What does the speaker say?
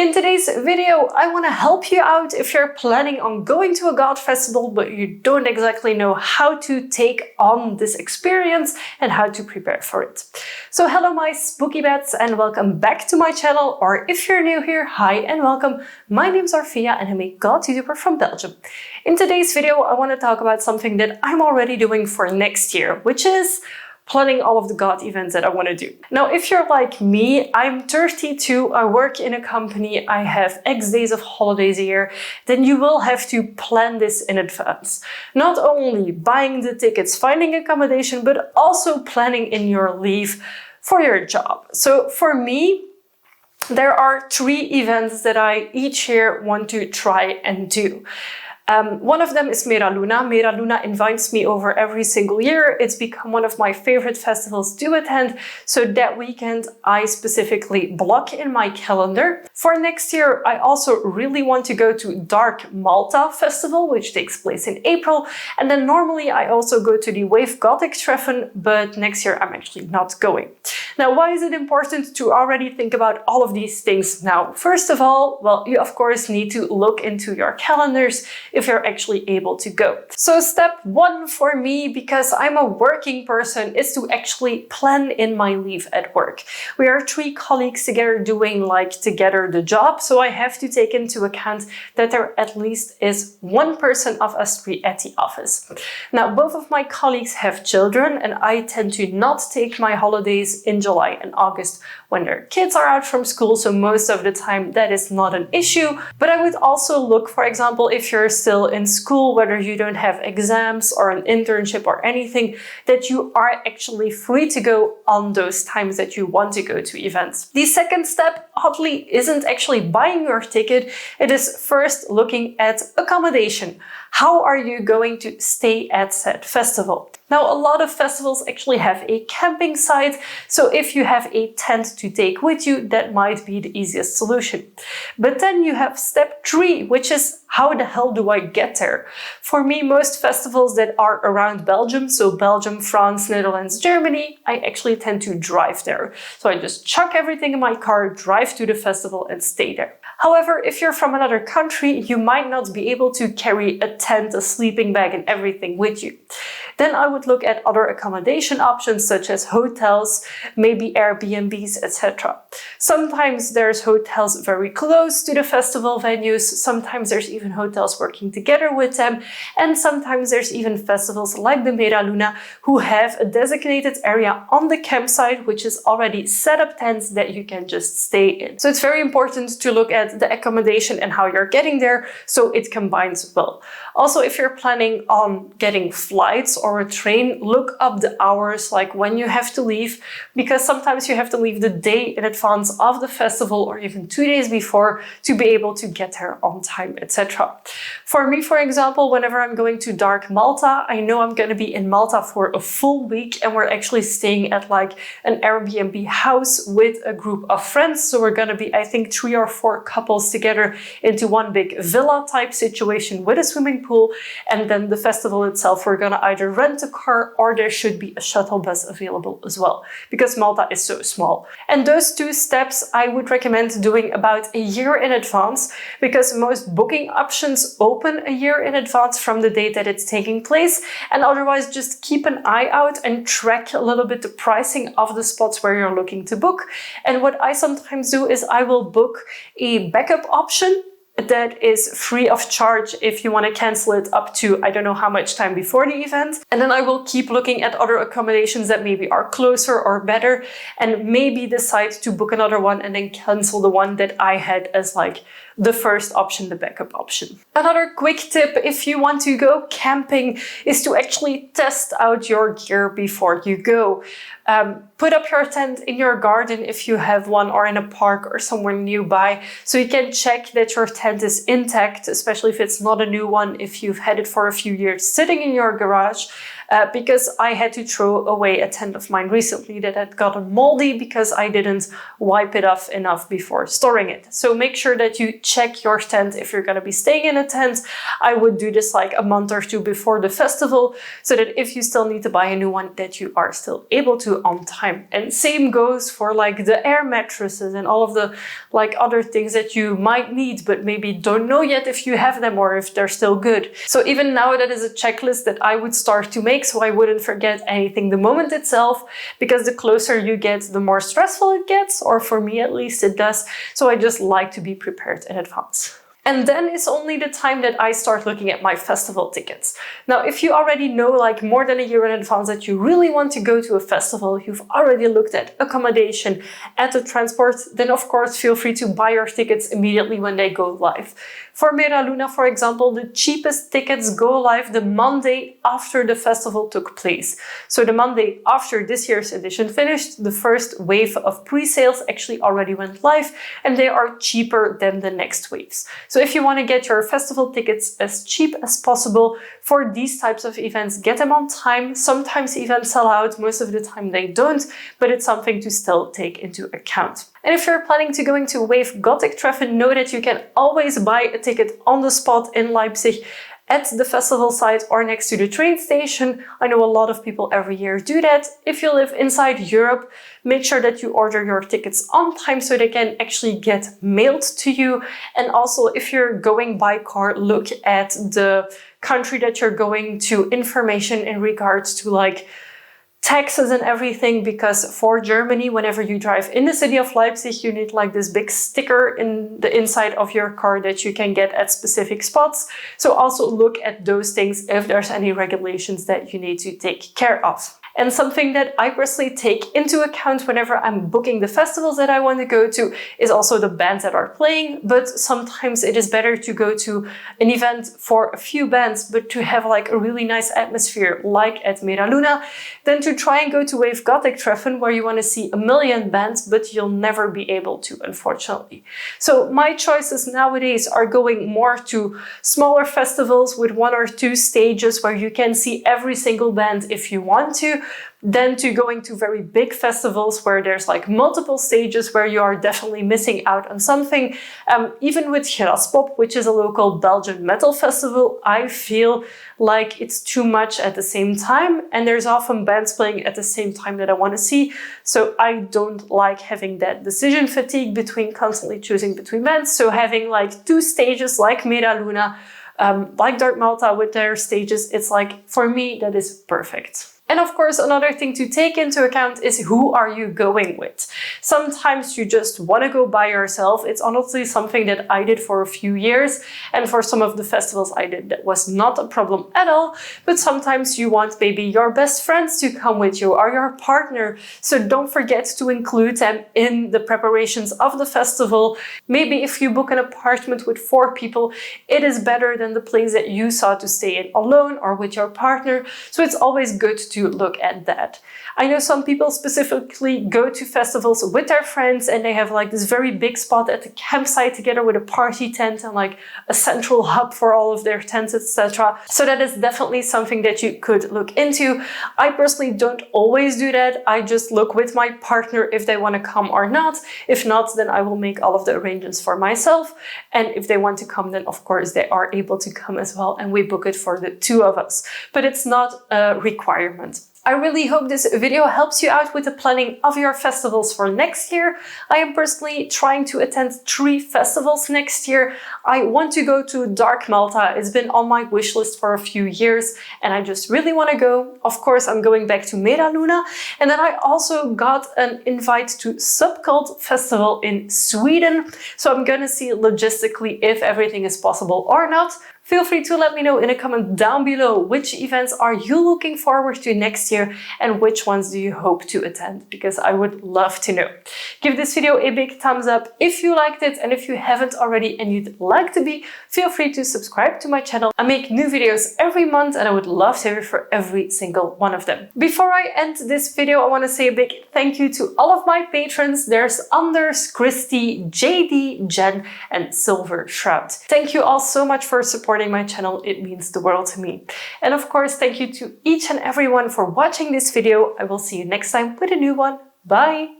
In today's video, I want to help you out if you're planning on going to a goth festival, but you don't exactly know how to take on this experience and how to prepare for it. So hello my spooky bats and welcome back to my channel, or if you're new here, hi and welcome. My name's Orphea and I'm a goth YouTuber from Belgium. In today's video, I want to talk about something that I'm already doing for next year, which is planning all of the goth events that I want to do. Now, if you're like me, I'm 32, I work in a company, I have X days of holidays a year, then you will have to plan this in advance. Not only buying the tickets, finding accommodation, but also planning in your leave for your job. So for me, there are 3 events that I each year want to try and do. One of them is Mera Luna. Mera Luna invites me over every single year. It's become one of my favorite festivals to attend. So that weekend, I specifically block in my calendar. For next year, I also really want to go to Dark Malta Festival, which takes place in April. And then normally I also go to the Wave Gothic Treffen, but next year I'm actually not going. Now, why is it important to already think about all of these things now? First of all, well, you of course need to look into your calendars if you're actually able to go. So step 1 for me, because I'm a working person, is to actually plan in my leave at work. We are 3 colleagues together doing together the job, so I have to take into account that there at least is 1 person of us 3 at the office. Now, both of my colleagues have children and I tend to not take my holidays in July and August when their kids are out from school, so most of the time that is not an issue. But I would also look, for example, if you're still in school, whether you don't have exams or an internship or anything, that you are actually free to go on those times that you want to go to events. The second step, oddly, isn't actually buying your ticket. It is first looking at accommodation. How are you going to stay at said festival? Now, a lot of festivals actually have a camping site, so if you have a tent to take with you, that might be the easiest solution. But then you have step 3, which is how the hell do I get there? For me, most festivals that are around Belgium, so Belgium, France, Netherlands, Germany, I actually tend to drive there. So I just chuck everything in my car, drive to the festival and stay there. However, if you're from another country, you might not be able to carry a tent, a sleeping bag and everything with you. Then I would look at other accommodation options such as hotels, maybe Airbnbs, etc. Sometimes there's hotels very close to the festival venues, sometimes there's even hotels working together with them, and sometimes there's even festivals like the Mera Luna who have a designated area on the campsite which is already set up tents that you can just stay in. So it's very important to look at the accommodation and how you're getting there so it combines well. Also, if you're planning on getting flights or a train, look up the hours, like when you have to leave, because sometimes you have to leave the day in advance of the festival or even 2 days before to be able to get there on time, etc. For me, for example, whenever I'm going to Dark Malta, I know I'm going to be in Malta for a full week and we're actually staying at an Airbnb house with a group of friends. So we're going to be, I think, 3 or 4 couples together into one big villa type situation with a swimming pool. And then the festival itself, we're going to either rent a car or there should be a shuttle bus available as well, because Malta is so small. And those 2 steps I would recommend doing about a year in advance, because most booking options open a year in advance from the date that it's taking place. And otherwise, just keep an eye out and track a little bit the pricing of the spots where you're looking to book. And what I sometimes do is I will book a backup option that is free of charge if you want to cancel it up to I don't know how much time before the event. And then I will keep looking at other accommodations that maybe are closer or better and maybe decide to book another one and then cancel the one that I had as the first option, the backup option. Another quick tip if you want to go camping is to actually test out your gear before you go. Put up your tent in your garden if you have one, or in a park or somewhere nearby, so you can check that your tent tent is intact, especially if it's not a new one, if you've had it for a few years sitting in your garage. Because I had to throw away a tent of mine recently that had gotten moldy because I didn't wipe it off enough before storing it. So make sure that you check your tent if you're going to be staying in a tent. I would do this like a month or two before the festival, so that if you still need to buy a new one, that you are still able to on time. And same goes for like the air mattresses and all of the like other things that you might need, but maybe don't know yet if you have them or if they're still good. So even now, that is a checklist that I would start to make, so I wouldn't forget anything the moment itself, because the closer you get, the more stressful it gets, or for me at least it does. So I just like to be prepared in advance. And then it's only the time that I start looking at my festival tickets. Now, if you already know like more than a year in advance that you really want to go to a festival, you've already looked at accommodation, at the transport, then of course feel free to buy your tickets immediately when they go live. For Mera Luna, for example, the cheapest tickets go live the Monday after the festival took place. So the Monday after this year's edition finished, the first wave of pre-sales actually already went live, and they are cheaper than the next waves. So if you want to get your festival tickets as cheap as possible for these types of events, get them on time. Sometimes events sell out, most of the time they don't, but it's something to still take into account. And if you're planning to go into Wave Gothic Treffen, know that you can always buy a ticket on the spot in Leipzig at the festival site or next to the train station. I know a lot of people every year do that. If you live inside Europe, make sure that you order your tickets on time so they can actually get mailed to you. And also, if you're going by car, look at the country that you're going to, information in regards to like taxes and everything, because for Germany, whenever you drive in the city of Leipzig, you need like this big sticker in the inside of your car that you can get at specific spots. So also look at those things if there's any regulations that you need to take care of. And something that I personally take into account whenever I'm booking the festivals that I want to go to is also the bands that are playing. But sometimes it is better to go to an event for a few bands, but to have like a really nice atmosphere, like at Mera Luna, than to try and go to Wave Gothic Treffen, where you want to see a million bands, but you'll never be able to, unfortunately. So my choices nowadays are going more to smaller festivals with 1 or 2 stages where you can see every single band if you want to, than to going to very big festivals where there's like multiple stages where you are definitely missing out on something. Even with Graspop, which is a local Belgian metal festival, I feel like it's too much at the same time, and there's often bands playing at the same time that I want to see. So I don't like having that decision fatigue between constantly choosing between bands. So having like 2 stages like Mera Luna, like Dark Malta with their stages, it's like, for me, that is perfect. And of course, another thing to take into account is who are you going with? Sometimes you just want to go by yourself. It's honestly something that I did for a few years, and for some of the festivals I did, that was not a problem at all. But sometimes you want maybe your best friends to come with you or your partner. So don't forget to include them in the preparations of the festival. Maybe if you book an apartment with 4 people, it is better than the place that you saw to stay in alone or with your partner. So it's always good to look at that. I know some people specifically go to festivals with their friends and they have like this very big spot at the campsite together with a party tent and like a central hub for all of their tents, etc. So that is definitely something that you could look into. I personally don't always do that. I just look with my partner if they want to come or not. If not, then I will make all of the arrangements for myself. And if they want to come, then of course they are able to come as well, and we book it for the 2 of us. But it's not a requirement. I really hope this video helps you out with the planning of your festivals for next year. I am personally trying to attend 3 festivals next year. I want to go to Dark Malta. It's been on my wish list for a few years and I just really want to go. Of course, I'm going back to Mera Luna. And then I also got an invite to Subcult Festival in Sweden. So I'm gonna see logistically if everything is possible or not. Feel free to let me know in a comment down below which events are you looking forward to next next year, and which ones do you hope to attend, because I would love to know. Give this video a big thumbs up if you liked it, and if you haven't already and you'd like to be, feel free to subscribe to my channel. I make new videos every month and I would love to hear for every single one of them. Before I end this video, I want to say a big thank you to all of my patrons. There's Anders, Christy, JD, Jen, and Silver Shroud. Thank you all so much for supporting my channel. It means the world to me. And of course, thank you to each and everyone for watching this video. I will see you next time with a new one. Bye!